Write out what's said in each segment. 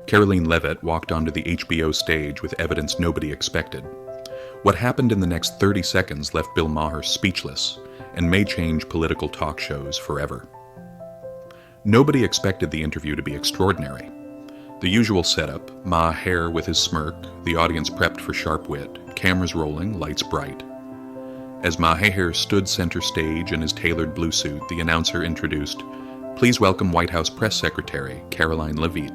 Karoline Leavitt walked onto the HBO stage with evidence nobody expected. What happened in the next 30 seconds left Bill Maher speechless and may change political talk shows forever. Nobody expected the interview to be extraordinary. The usual setup, Maher with his smirk, the audience prepped for sharp wit, cameras rolling, lights bright. As Maher stood center stage in his tailored blue suit, the announcer introduced, "Please welcome White House Press Secretary Karoline Leavitt."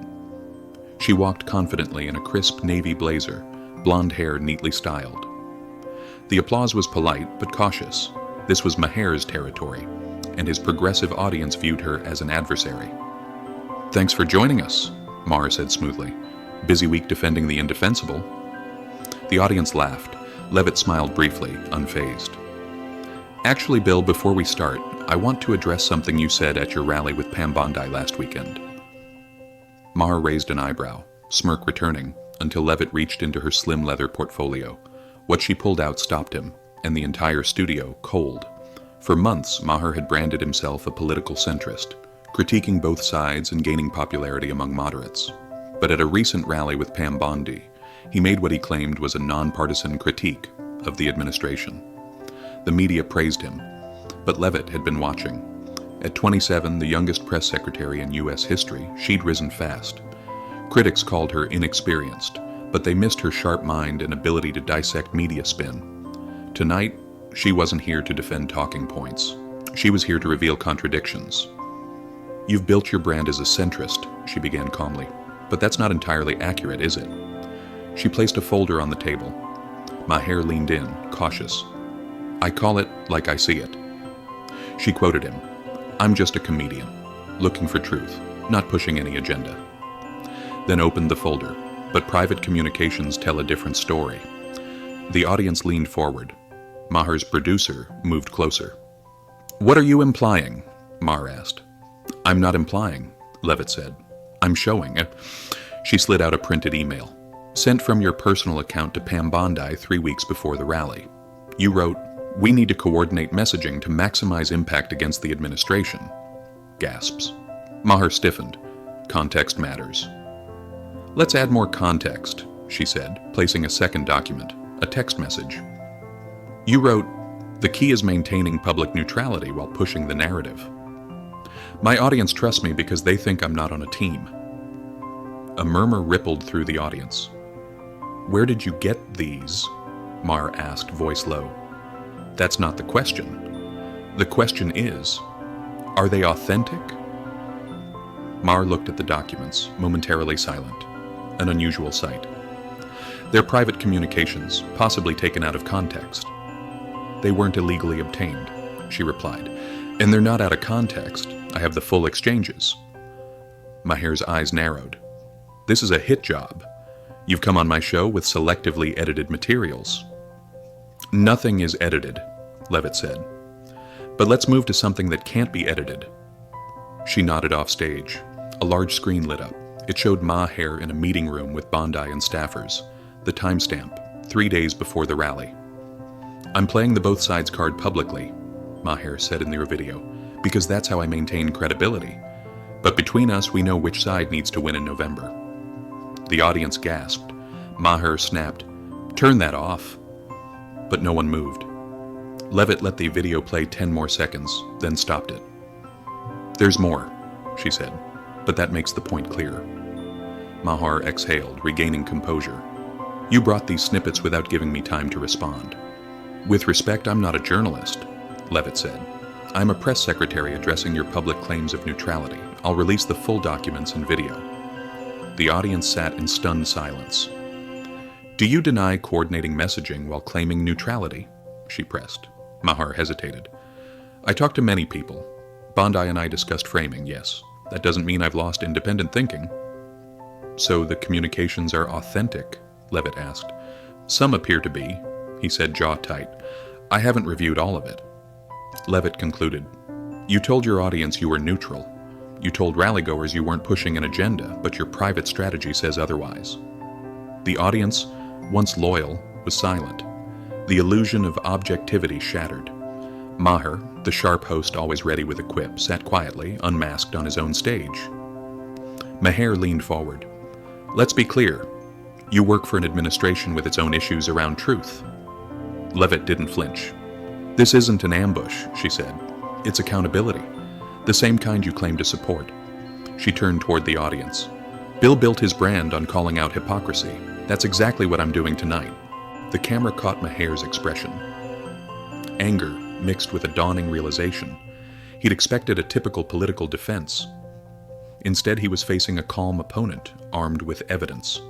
She walked confidently in a crisp navy blazer, blonde hair neatly styled. The applause was polite but cautious. This was Maher's territory, and his progressive audience viewed her as an adversary. "Thanks for joining us," Maher said smoothly. "Busy week defending the indefensible?" The audience laughed. Levitt smiled briefly, unfazed. "Actually, Bill, before we start, I want to address something you said at your rally with Pam Bondi last weekend." Maher raised an eyebrow, smirk returning, until Levitt reached into her slim leather portfolio. What she pulled out stopped him, and the entire studio cold. For months, Maher had branded himself a political centrist, critiquing both sides and gaining popularity among moderates. But at a recent rally with Pam Bondi, he made what he claimed was a nonpartisan critique of the administration. The media praised him, but Levitt had been watching. At 27, the youngest press secretary in U.S. history, she'd risen fast. Critics called her inexperienced, but they missed her sharp mind and ability to dissect media spin. Tonight, she wasn't here to defend talking points. She was here to reveal contradictions. "You've built your brand as a centrist," she began calmly, "but that's not entirely accurate, is it?" She placed a folder on the table. Maher leaned in, cautious. "I call it like I see it." She quoted him, "I'm just a comedian, looking for truth, not pushing any agenda." Then opened the folder, but private communications tell a different story. The audience leaned forward. Maher's producer moved closer. "What are you implying?" Maher asked. "I'm not implying," Levitt said. "I'm showing." She slid out a printed email. "Sent from your personal account to Pam Bondi 3 weeks before the rally. You wrote, 'We need to coordinate messaging to maximize impact against the administration.'" Gasps. Maher stiffened. "Context matters." "Let's add more context," she said, placing a second document, a text message. "You wrote, 'The key is maintaining public neutrality while pushing the narrative.' My audience trusts me because they think I'm not on a team." A murmur rippled through the audience. "Where did you get these?" Maher asked, voice low. "That's not the question. The question is, are they authentic?" Maher looked at the documents, momentarily silent. An unusual sight. "They're private communications, possibly taken out of context." "They weren't illegally obtained," she replied. "And they're not out of context. I have the full exchanges." Maher's eyes narrowed. "This is a hit job. You've come on my show with selectively edited materials." "Nothing is edited," Levitt said. "But let's move to something that can't be edited." She nodded off stage. A large screen lit up. It showed Maher in a meeting room with Bondi and staffers. The timestamp, 3 days before the rally. "I'm playing the both sides card publicly," Maher said in their video, "because that's how I maintain credibility. But between us, we know which side needs to win in November." The audience gasped. Maher snapped, "Turn that off." But no one moved. Levitt let the video play 10 more seconds, then stopped it. "There's more," she said, "but that makes the point clear." Maher exhaled, regaining composure. "You brought these snippets without giving me time to respond." "With respect, I'm not a journalist," Levitt said. "I'm a press secretary addressing your public claims of neutrality. I'll release the full documents and video." The audience sat in stunned silence. "Do you deny coordinating messaging while claiming neutrality?" she pressed. Maher hesitated. "I talked to many people. Bondi and I discussed framing, yes. That doesn't mean I've lost independent thinking." "So the communications are authentic?" Levitt asked. "Some appear to be," he said, jaw tight. "I haven't reviewed all of it." Levitt concluded, "You told your audience you were neutral. You told rallygoers you weren't pushing an agenda, but your private strategy says otherwise." The audience, once loyal, was silent. The illusion of objectivity shattered. Maher, the sharp host always ready with a quip, sat quietly, unmasked on his own stage. Maher leaned forward. Let's be clear. You work for an administration with its own issues around truth. Levitt didn't flinch. This isn't an ambush, she said. It's accountability. The same kind you claim to support. She turned toward the audience. Bill built his brand on calling out hypocrisy. That's exactly what I'm doing tonight. The camera caught Maher's expression. Anger mixed with a dawning realization. He'd expected a typical political defense. Instead, he was facing a calm opponent, armed with evidence.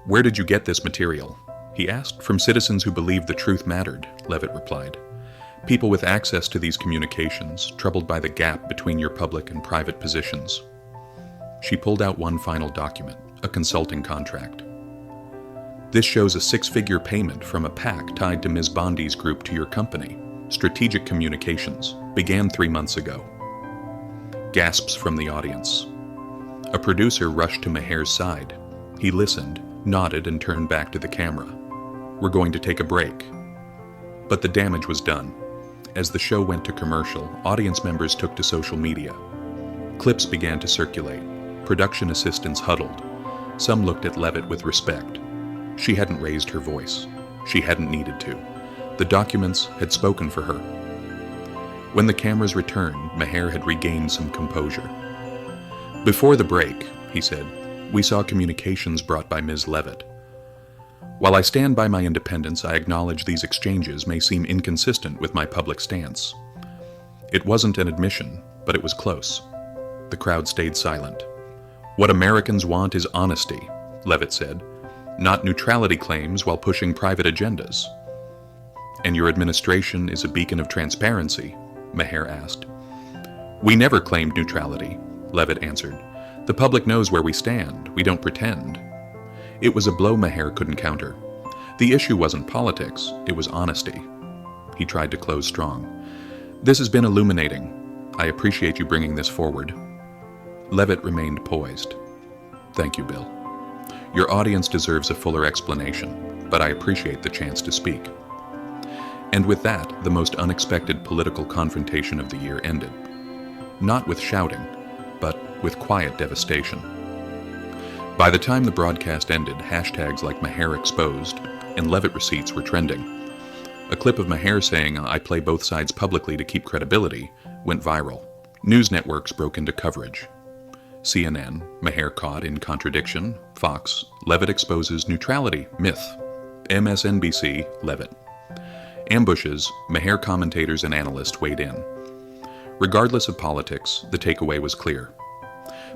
Where did you get this material? He asked. From citizens who believed the truth mattered, Levitt replied. People with access to these communications, troubled by the gap between your public and private positions. She pulled out one final document, a consulting contract. This shows a 6-figure payment from a PAC tied to Ms. Bondi's group to your company, Strategic Communications, began 3 months ago. Gasps from the audience. A producer rushed to Maher's side. He listened, nodded, and turned back to the camera. We're going to take a break. But the damage was done. As the show went to commercial, audience members took to social media. Clips began to circulate. Production assistants huddled. Some looked at Levitt with respect. She hadn't raised her voice. She hadn't needed to. The documents had spoken for her. When the cameras returned, Maher had regained some composure. Before the break, he said, we saw communications brought by Ms. Levitt. While I stand by my independence, I acknowledge these exchanges may seem inconsistent with my public stance. It wasn't an admission, but it was close. The crowd stayed silent. What Americans want is honesty, Levitt said, not neutrality claims while pushing private agendas. And your administration is a beacon of transparency, Maher asked. We never claimed neutrality, Levitt answered. The public knows where we stand. We don't pretend. It was a blow Maher couldn't counter. The issue wasn't politics, it was honesty. He tried to close strong. This has been illuminating. I appreciate you bringing this forward. Levitt remained poised. Thank you, Bill. Your audience deserves a fuller explanation, but I appreciate the chance to speak. And with that, the most unexpected political confrontation of the year ended. Not with shouting, but with quiet devastation. By the time the broadcast ended, hashtags like Maher exposed and Levitt receipts were trending. A clip of Maher saying, I play both sides publicly to keep credibility, went viral. News networks broke into coverage. CNN, Maher caught in contradiction. Fox, Levitt exposes neutrality, myth. MSNBC, Levitt. Ambushes, Maher commentators and analysts weighed in. Regardless of politics, the takeaway was clear.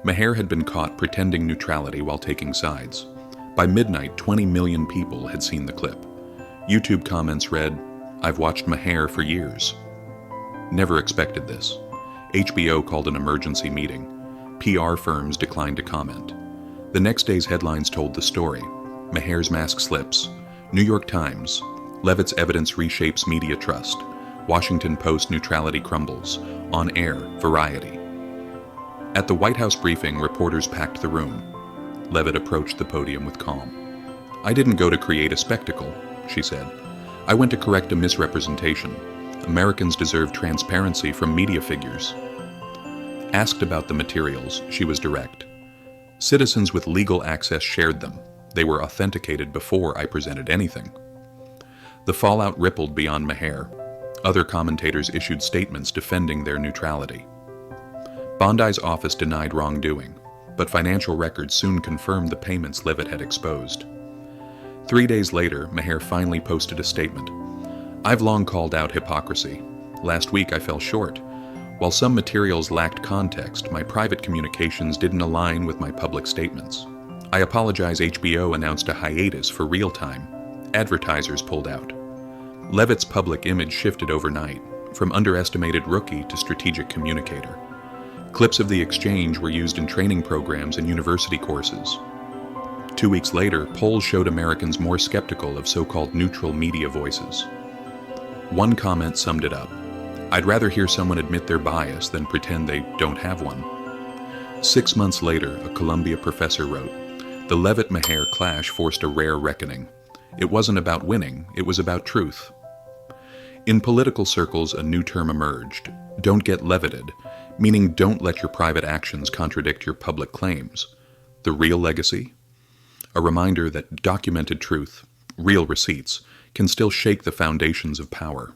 Maher had been caught pretending neutrality while taking sides. By midnight, 20 million people had seen the clip. YouTube comments read, I've watched Maher for years. Never expected this. HBO called an emergency meeting. PR firms declined to comment. The next day's headlines told the story. Maher's mask slips. New York Times. Levitt's evidence reshapes media trust. Washington Post neutrality crumbles. On air, Variety. At the White House briefing, reporters packed the room. Levitt approached the podium with calm. I didn't go to create a spectacle, she said. I went to correct a misrepresentation. Americans deserve transparency from media figures. Asked about the materials, she was direct. Citizens with legal access shared them. They were authenticated before I presented anything. The fallout rippled beyond Maher. Other commentators issued statements defending their neutrality. Bondi's office denied wrongdoing, but financial records soon confirmed the payments Levitt had exposed. 3 days later, Maher finally posted a statement. I've long called out hypocrisy. Last week I fell short. While some materials lacked context, my private communications didn't align with my public statements. I apologize. HBO announced a hiatus for Real Time. Advertisers pulled out. Levitt's public image shifted overnight, from underestimated rookie to strategic communicator. Clips of the exchange were used in training programs and university courses. 2 weeks later, polls showed Americans more skeptical of so-called neutral media voices. One comment summed it up. I'd rather hear someone admit their bias than pretend they don't have one. 6 months later, a Columbia professor wrote, the Levitt-Maher clash forced a rare reckoning. It wasn't about winning, it was about truth. In political circles, a new term emerged, don't get levited, meaning don't let your private actions contradict your public claims. The real legacy? A reminder that documented truth, real receipts, can still shake the foundations of power.